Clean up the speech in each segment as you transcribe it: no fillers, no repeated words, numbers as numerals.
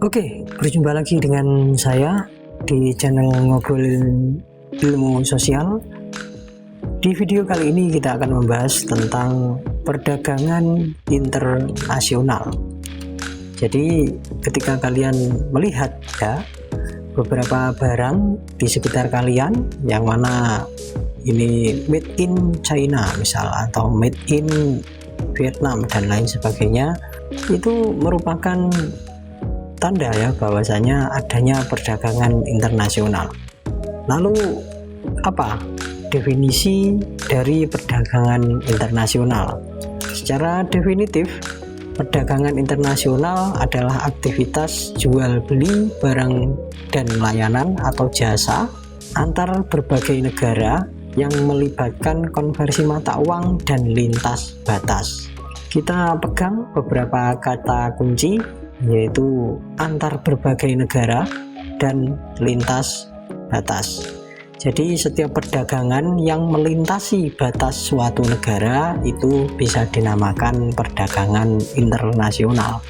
Oke, berjumpa lagi dengan saya di channel Ngobrolin Ilmu Sosial. Di video kali ini kita akan membahas tentang perdagangan internasional. Jadi ketika kalian melihat ya beberapa barang di sekitar kalian yang mana ini made in China misal, atau made in Vietnam dan lain sebagainya, itu merupakan tanda ya bahwasanya adanya perdagangan internasional. Lalu apa definisi dari perdagangan internasional? Secara definitif, perdagangan internasional adalah aktivitas jual beli barang dan layanan atau jasa antar berbagai negara yang melibatkan konversi mata uang dan lintas batas. Kita pegang beberapa kata kunci, yaitu antar berbagai negara dan lintas batas. Jadi setiap perdagangan yang melintasi batas suatu negara itu bisa dinamakan perdagangan internasional.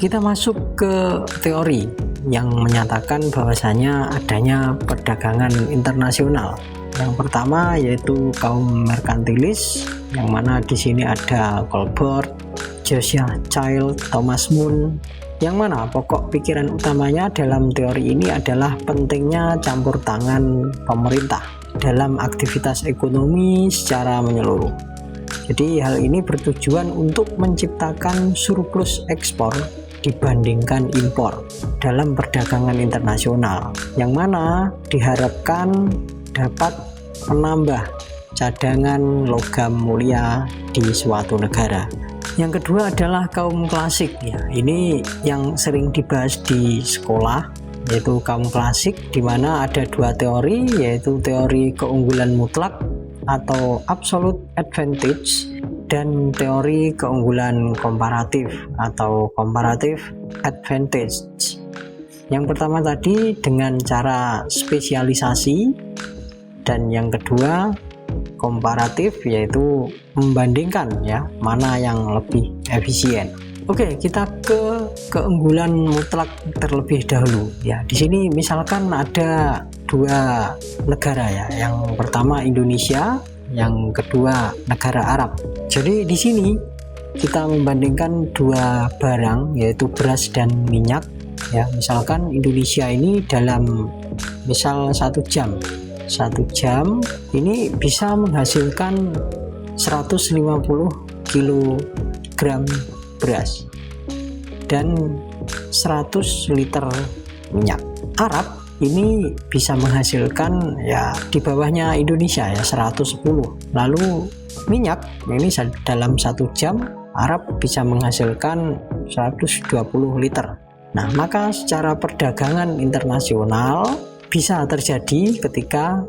Kita masuk ke teori yang menyatakan bahwasanya adanya perdagangan internasional. Yang pertama yaitu kaum merkantilis, yang mana di sini ada Colbert, Josiah Child, Thomas Moon, yang mana pokok pikiran utamanya dalam teori ini adalah pentingnya campur tangan pemerintah dalam aktivitas ekonomi secara menyeluruh. Jadi hal ini bertujuan untuk menciptakan surplus ekspor dibandingkan impor dalam perdagangan internasional, yang mana diharapkan dapat menambah cadangan logam mulia di suatu negara. Yang kedua adalah kaum klasik ya. Ini yang sering dibahas di sekolah, yaitu kaum klasik, di mana ada dua teori, yaitu teori keunggulan mutlak atau absolute advantage dan teori keunggulan komparatif atau comparative advantage. Yang pertama tadi dengan cara spesialisasi, dan yang kedua komparatif, yaitu membandingkan ya mana yang lebih efisien. Oke, kita ke keunggulan mutlak terlebih dahulu ya. Di sini misalkan ada dua negara ya. Yang pertama Indonesia, yang kedua negara Arab. Jadi di sini kita membandingkan dua barang, yaitu beras dan minyak ya. Misalkan Indonesia ini dalam misal 1 jam ini bisa menghasilkan 150 kg beras dan 100 liter minyak. Arab ini bisa menghasilkan ya di bawahnya Indonesia ya 110. Lalu minyak ini dalam 1 jam Arab bisa menghasilkan 120 liter. Nah, maka secara perdagangan internasional bisa terjadi ketika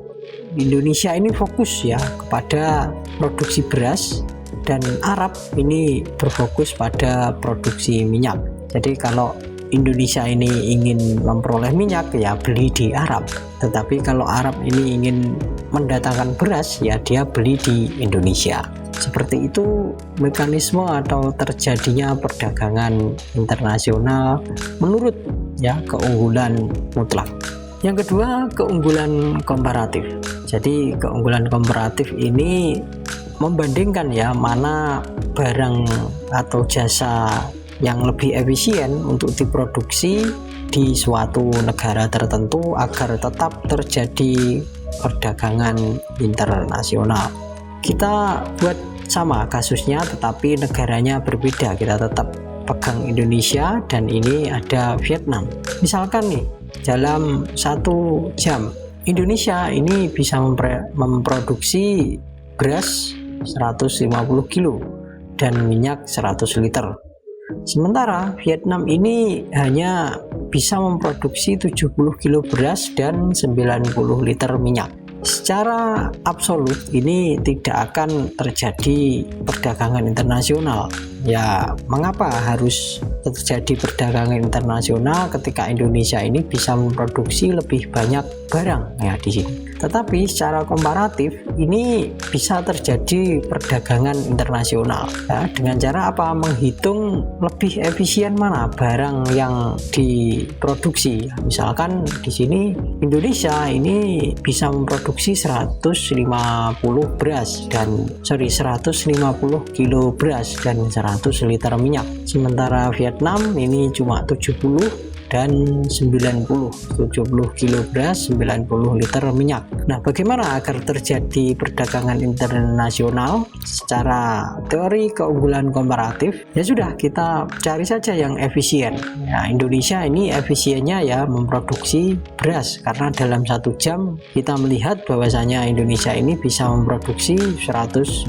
Indonesia ini fokus ya kepada produksi beras dan Arab ini berfokus pada produksi minyak. Jadi kalau Indonesia ini ingin memperoleh minyak ya beli di Arab, tetapi kalau Arab ini ingin mendatangkan beras ya dia beli di Indonesia. Seperti itu mekanisme atau terjadinya perdagangan internasional menurut ya keunggulan mutlak. Yang kedua, keunggulan komparatif. Jadi keunggulan komparatif ini membandingkan ya mana barang atau jasa yang lebih efisien untuk diproduksi di suatu negara tertentu agar tetap terjadi perdagangan internasional. Kita buat sama kasusnya tetapi negaranya berbeda. Kita tetap pegang Indonesia dan ini ada Vietnam. Misalkan nih dalam 1 jam Indonesia ini bisa memproduksi beras 150 kilo dan minyak 100 liter. Sementara Vietnam ini hanya bisa memproduksi 70 kilo beras dan 90 liter minyak. Secara absolut ini tidak akan terjadi perdagangan internasional. Ya, mengapa harus terjadi perdagangan internasional ketika Indonesia ini bisa memproduksi lebih banyak barang ya di sini? Tetapi secara komparatif ini bisa terjadi perdagangan internasional ya, dengan cara apa? Menghitung lebih efisien mana barang yang diproduksi. Misalkan di sini Indonesia ini bisa memproduksi 150 kilo beras dan 100 liter minyak. Sementara Vietnam ini cuma 70 dan 70 kilo beras, 90 liter minyak. Nah, bagaimana agar terjadi perdagangan internasional secara teori keunggulan komparatif? Ya sudah, kita cari saja yang efisien. Ya, Indonesia ini efisiennya ya memproduksi beras, karena dalam 1 jam kita melihat bahwasanya Indonesia ini bisa memproduksi 150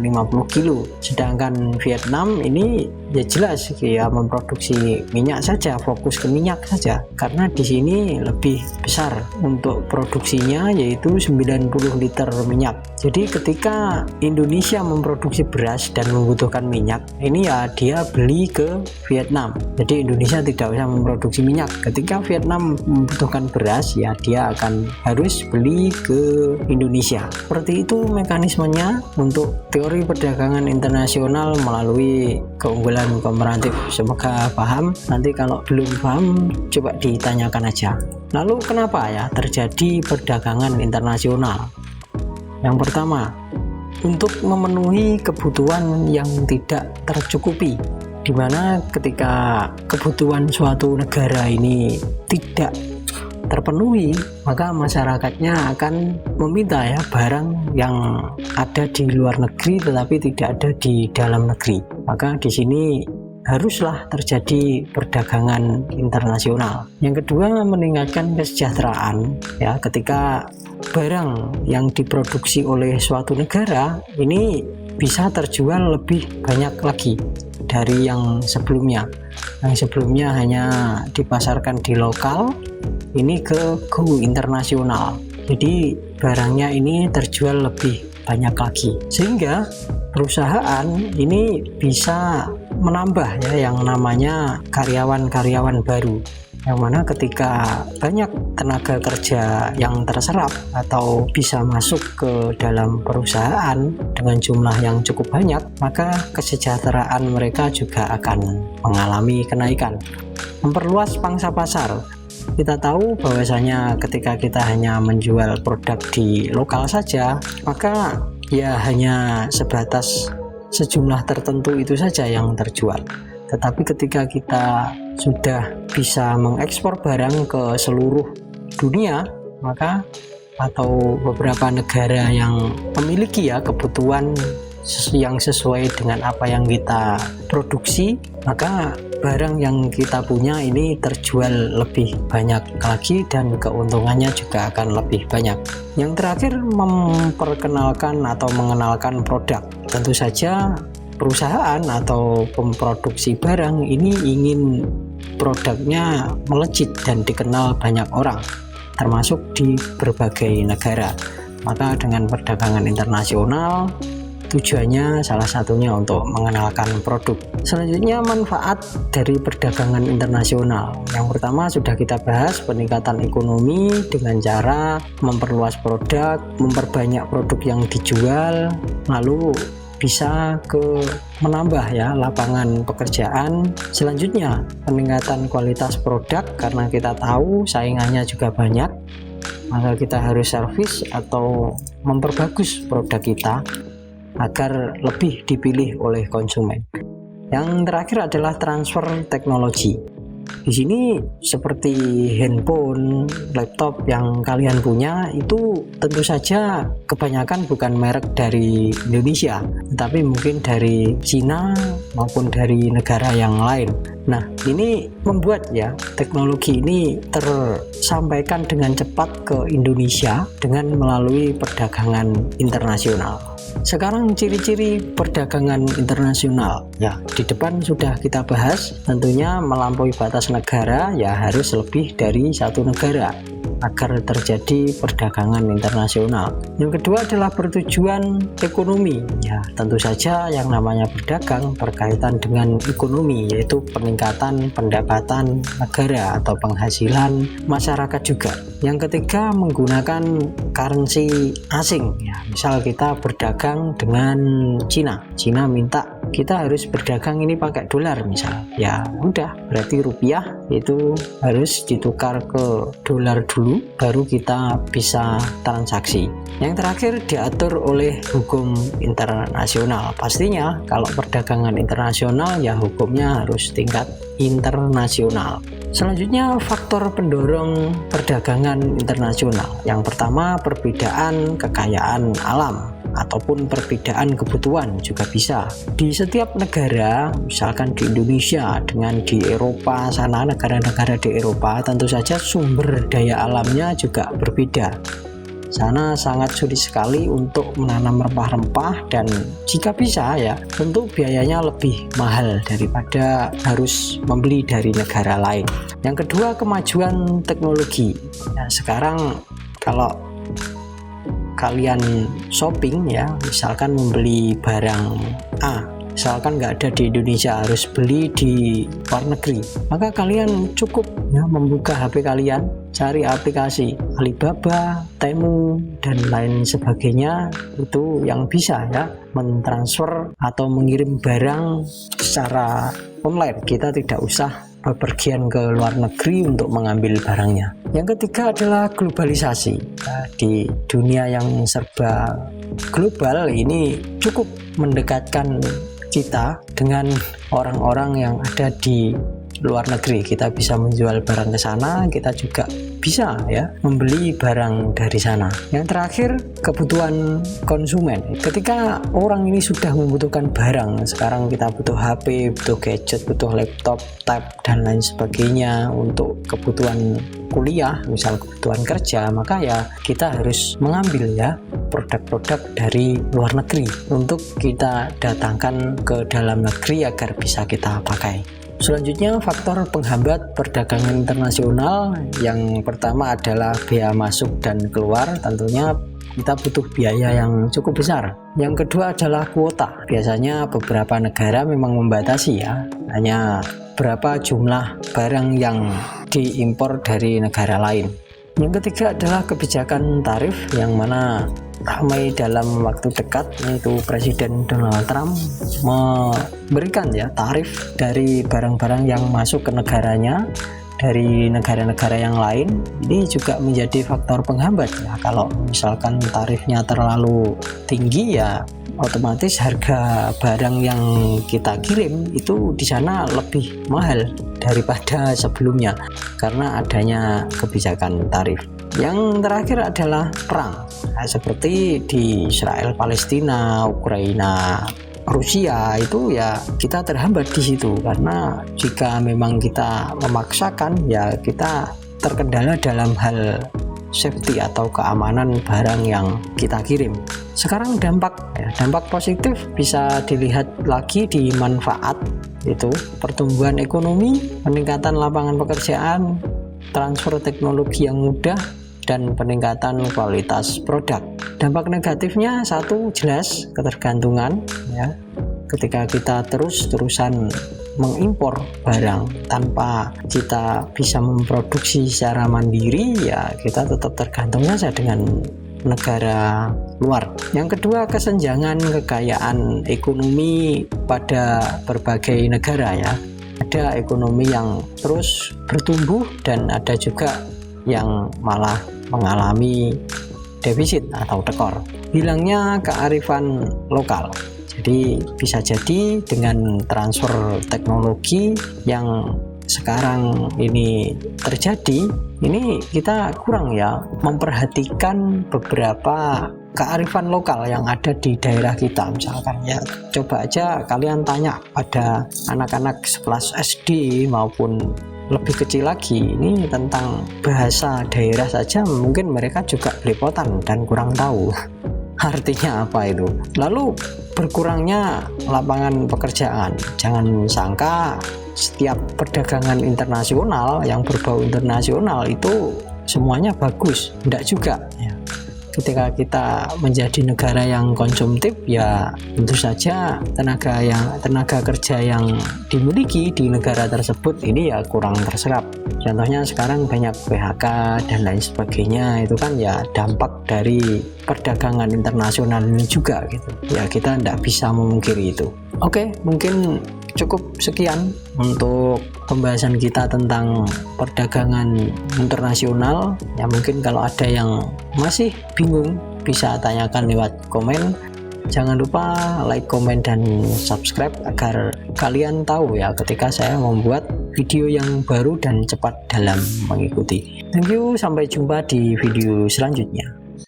kilo. Sedangkan Vietnam ini ya jelas ya memproduksi minyak saja, fokus ke minyak saja, karena di sini lebih besar untuk produksinya yaitu 90 liter minyak. Jadi ketika Indonesia memproduksi beras dan membutuhkan minyak, ini ya dia beli ke Vietnam. Jadi Indonesia tidak usah memproduksi minyak. Ketika Vietnam membutuhkan beras, ya dia akan harus beli ke Indonesia. Seperti itu mekanismenya untuk teori perdagangan internasional melalui keunggulan komparatif. Semoga paham. Nanti kalau belum paham coba ditanyakan aja. Lalu kenapa ya terjadi perdagangan internasional? Yang pertama, untuk memenuhi kebutuhan yang tidak tercukupi, di mana ketika kebutuhan suatu negara ini tidak terpenuhi, maka masyarakatnya akan meminta ya barang yang ada di luar negeri tetapi tidak ada di dalam negeri. Maka di sini haruslah terjadi perdagangan internasional. Yang kedua, meningkatkan kesejahteraan ya, ketika barang yang diproduksi oleh suatu negara ini bisa terjual lebih banyak lagi dari yang sebelumnya. Yang sebelumnya hanya dipasarkan di lokal, ini ke go internasional. Jadi barangnya ini terjual lebih banyak lagi, sehingga perusahaan ini bisa menambah ya yang namanya karyawan-karyawan baru, yang mana ketika banyak tenaga kerja yang terserap atau bisa masuk ke dalam perusahaan dengan jumlah yang cukup banyak, maka kesejahteraan mereka juga akan mengalami kenaikan. Memperluas pangsa pasar. Kita tahu bahwasanya ketika kita hanya menjual produk di lokal saja, maka ya hanya sebatas sejumlah tertentu itu saja yang terjual. Tetapi ketika kita sudah bisa mengekspor barang ke seluruh dunia, maka atau beberapa negara yang memiliki ya kebutuhan yang sesuai dengan apa yang kita produksi, maka barang yang kita punya ini terjual lebih banyak lagi dan keuntungannya juga akan lebih banyak. Yang terakhir, memperkenalkan atau mengenalkan produk. Tentu saja perusahaan atau pemproduksi barang ini ingin produknya melejit dan dikenal banyak orang, termasuk di berbagai negara. Maka dengan perdagangan internasional, tujuannya salah satunya untuk mengenalkan produk. Selanjutnya, manfaat dari perdagangan internasional. Yang pertama sudah kita bahas, peningkatan ekonomi dengan cara memperluas produk, memperbanyak produk yang dijual, lalu bisa menambah ya lapangan pekerjaan. Selanjutnya, peningkatan kualitas produk, karena kita tahu saingannya juga banyak, maka kita harus servis atau memperbagus produk kita agar lebih dipilih oleh konsumen. Yang terakhir adalah transfer teknologi. Di sini seperti handphone, laptop yang kalian punya itu tentu saja kebanyakan bukan merek dari Indonesia, tetapi mungkin dari Cina maupun dari negara yang lain. Nah, ini membuat ya teknologi ini tersampaikan dengan cepat ke Indonesia dengan melalui perdagangan internasional. Sekarang ciri-ciri perdagangan internasional ya, di depan sudah kita bahas, tentunya melampaui batas negara ya harus lebih dari satu negara. agar terjadi perdagangan internasional. Yang kedua adalah bertujuan ekonomi. Ya, tentu saja yang namanya berdagang berkaitan dengan ekonomi, yaitu peningkatan pendapatan negara atau penghasilan masyarakat juga. Yang ketiga menggunakan currency asing. Ya, misal kita berdagang dengan Cina minta kita harus berdagang ini pakai dolar misal, ya udah berarti rupiah itu harus ditukar ke dolar dulu baru kita bisa transaksi. Yang terakhir diatur oleh hukum internasional. Pastinya kalau perdagangan internasional ya hukumnya harus tingkat internasional. Selanjutnya faktor pendorong perdagangan internasional. Yang pertama perbedaan kekayaan alam ataupun perbedaan kebutuhan juga bisa. Di setiap negara, misalkan di Indonesia dengan di Eropa sana, negara-negara di Eropa tentu saja sumber daya alamnya juga berbeda. Sana sangat sulit sekali untuk menanam rempah-rempah dan jika bisa ya tentu biayanya lebih mahal daripada harus membeli dari negara lain. Yang kedua kemajuan teknologi. Nah, sekarang kalau kalian shopping ya, misalkan membeli barang A, misalkan nggak ada di Indonesia harus beli di luar negeri, maka kalian cukup ya membuka HP kalian, cari aplikasi Alibaba, Temu dan lain sebagainya, itu yang bisa ya mentransfer atau mengirim barang secara online. Kita tidak usah bepergian ke luar negeri untuk mengambil barangnya. Yang ketiga adalah globalisasi. Nah, di dunia yang serba global ini cukup mendekatkan kita dengan orang-orang yang ada di luar negeri. Kita bisa menjual barang ke sana, kita juga bisa ya membeli barang dari sana. Yang terakhir kebutuhan konsumen. Ketika orang ini sudah membutuhkan barang, sekarang kita butuh HP, butuh gadget, butuh laptop, tab dan lain sebagainya untuk kebutuhan kuliah, misal kebutuhan kerja, maka ya kita harus mengambil ya produk-produk dari luar negeri untuk kita datangkan ke dalam negeri agar bisa kita pakai. Selanjutnya faktor penghambat perdagangan internasional. Yang pertama adalah biaya masuk dan keluar, tentunya kita butuh biaya yang cukup besar. Yang kedua adalah kuota. Biasanya beberapa negara memang membatasi ya, hanya berapa jumlah barang yang diimpor dari negara lain. Yang ketiga adalah kebijakan tarif, yang mana ramai dalam waktu dekat, yaitu Presiden Donald Trump memberikan ya tarif dari barang-barang yang masuk ke negaranya dari negara-negara yang lain. Ini juga menjadi faktor penghambat ya. Kalau misalkan tarifnya terlalu tinggi ya otomatis harga barang yang kita kirim itu di sana lebih mahal daripada sebelumnya karena adanya kebijakan tarif. Yang terakhir adalah perang. Nah, seperti di Israel, Palestina, Ukraina, Rusia, itu ya kita terhambat di situ karena jika memang kita memaksakan ya kita terkendala dalam hal safety atau keamanan barang yang kita kirim. Sekarang dampak positif bisa dilihat lagi di manfaat, itu pertumbuhan ekonomi, peningkatan lapangan pekerjaan, transfer teknologi yang mudah, dan peningkatan kualitas produk. Dampak negatifnya satu jelas ketergantungan ya. Ketika kita terus-terusan mengimpor barang tanpa kita bisa memproduksi secara mandiri ya kita tetap tergantung saja dengan negara luar. Yang kedua kesenjangan kekayaan ekonomi pada berbagai negara ya. Ada ekonomi yang terus bertumbuh dan ada juga yang malah mengalami defisit atau tekor. Hilangnya kearifan lokal. Jadi bisa jadi dengan transfer teknologi yang sekarang ini terjadi, ini kita kurang ya memperhatikan beberapa kearifan lokal yang ada di daerah kita. Misalkan ya coba aja kalian tanya pada anak-anak sekelas SD maupun lebih kecil lagi, ini tentang bahasa daerah saja mungkin mereka juga belepotan dan kurang tahu artinya apa itu. Lalu berkurangnya lapangan pekerjaan. Jangan sangka setiap perdagangan internasional yang berbau internasional itu semuanya bagus, enggak juga ya. Ketika kita menjadi negara yang konsumtif, ya tentu saja tenaga kerja yang dimiliki di negara tersebut ini ya kurang terserap. Contohnya sekarang banyak PHK dan lain sebagainya, itu kan ya dampak dari perdagangan internasional ini juga gitu. Ya kita tidak bisa memungkiri itu. Oke, mungkin cukup sekian untuk pembahasan kita tentang perdagangan internasional. Ya mungkin kalau ada yang masih bingung bisa tanyakan lewat komen. Jangan lupa like, komen, dan subscribe agar kalian tahu ya ketika saya membuat video yang baru dan cepat dalam mengikuti. Thank you, sampai jumpa di video selanjutnya.